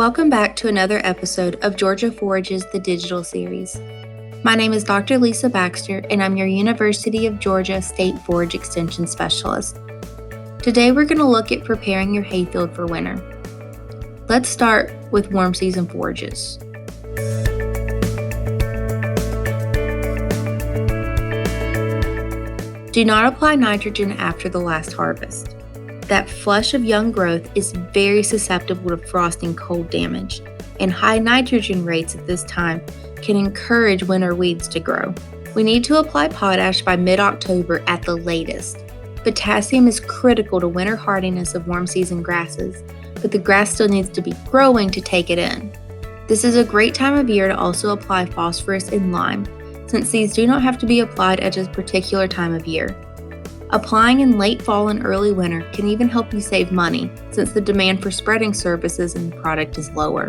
Welcome back to another episode of Georgia Forages, the digital series. My name is Dr. Lisa Baxter, and I'm your University of Georgia State Forage Extension Specialist. Today we're going to look at preparing your hayfield for winter. Let's start with warm season forages. Do not apply nitrogen after the last harvest. That flush of young growth is very susceptible to frost and cold damage, and high nitrogen rates at this time can encourage winter weeds to grow. We need to apply potash by mid-October at the latest. Potassium is critical to winter hardiness of warm season grasses, but the grass still needs to be growing to take it in. This is a great time of year to also apply phosphorus and lime, since these do not have to be applied at a particular time of year. Applying in late fall and early winter can even help you save money, since the demand for spreading services in the product is lower.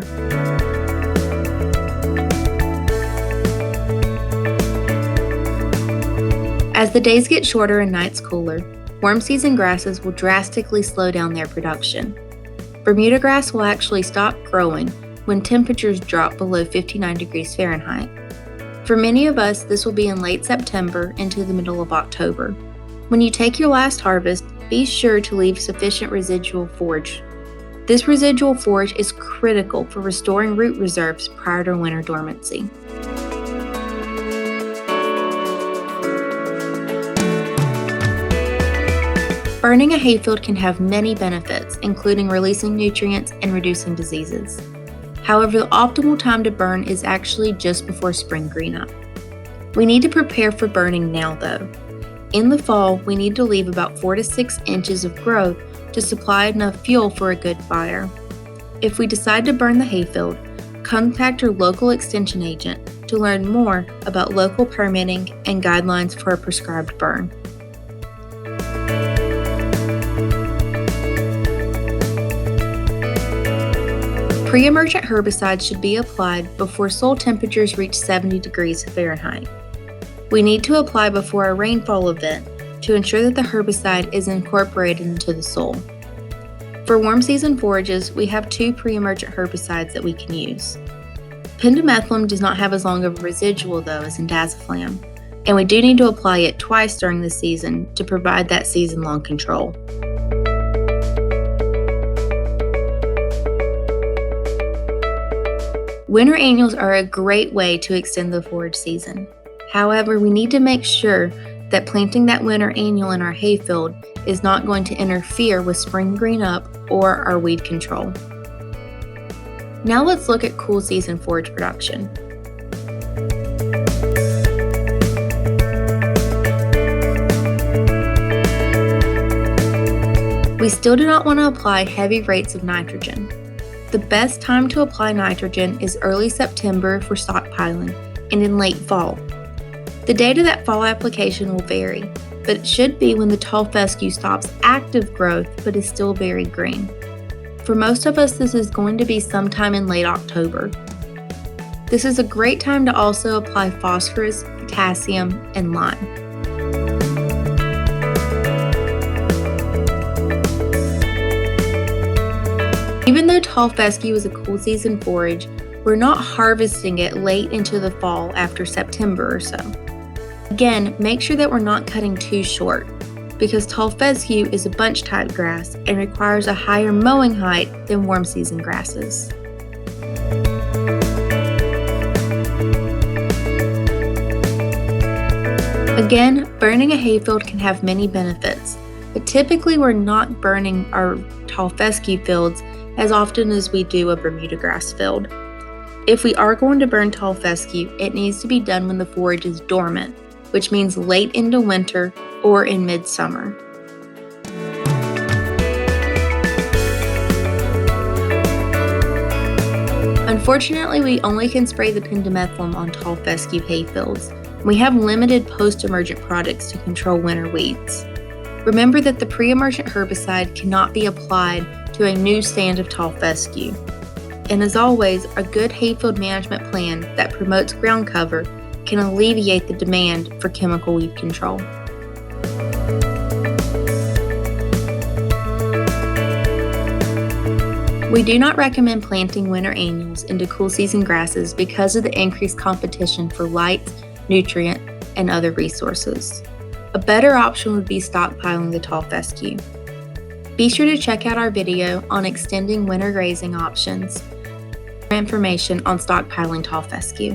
As the days get shorter and nights cooler, warm season grasses will drastically slow down their production. Bermuda grass will actually stop growing when temperatures drop below 59 degrees Fahrenheit. For many of us, this will be in late September into the middle of October. When you take your last harvest, be sure to leave sufficient residual forage. This residual forage is critical for restoring root reserves prior to winter dormancy. Burning a hayfield can have many benefits, including releasing nutrients and reducing diseases. However, the optimal time to burn is actually just before spring green-up. We need to prepare for burning now though. In the fall, we need to leave about 4 to 6 inches of growth to supply enough fuel for a good fire. If we decide to burn the hayfield, contact your local extension agent to learn more about local permitting and guidelines for a prescribed burn. Pre-emergent herbicides should be applied before soil temperatures reach 70 degrees Fahrenheit. We need to apply before a rainfall event to ensure that the herbicide is incorporated into the soil. For warm season forages, we have 2 pre-emergent herbicides that we can use. Pendimethalin does not have as long of a residual though as indaziflam, and we do need to apply it twice during the season to provide that season-long control. Winter annuals are a great way to extend the forage season. However, we need to make sure that planting that winter annual in our hayfield is not going to interfere with spring green up or our weed control. Now let's look at cool season forage production. We still do not want to apply heavy rates of nitrogen. The best time to apply nitrogen is early September for stockpiling and in late fall. The date of that fall application will vary, but it should be when the tall fescue stops active growth but is still very green. For most of us, this is going to be sometime in late October. This is a great time to also apply phosphorus, potassium, and lime. Even though tall fescue is a cool season forage, we're not harvesting it late into the fall after September or so. Again, make sure that we're not cutting too short, because tall fescue is a bunch type grass and requires a higher mowing height than warm season grasses. Again, burning a hayfield can have many benefits, but typically we're not burning our tall fescue fields as often as we do a Bermuda grass field. If we are going to burn tall fescue, it needs to be done when the forage is dormant, which means late into winter or in midsummer. Unfortunately, we only can spray the pendimethalin on tall fescue hayfields. We have limited post-emergent products to control winter weeds. Remember that the pre-emergent herbicide cannot be applied to a new stand of tall fescue. And as always, a good hayfield management plan that promotes ground cover can alleviate the demand for chemical weed control. We do not recommend planting winter annuals into cool season grasses because of the increased competition for light, nutrient, and other resources. A better option would be stockpiling the tall fescue. Be sure to check out our video on extending winter grazing options for information on stockpiling tall fescue.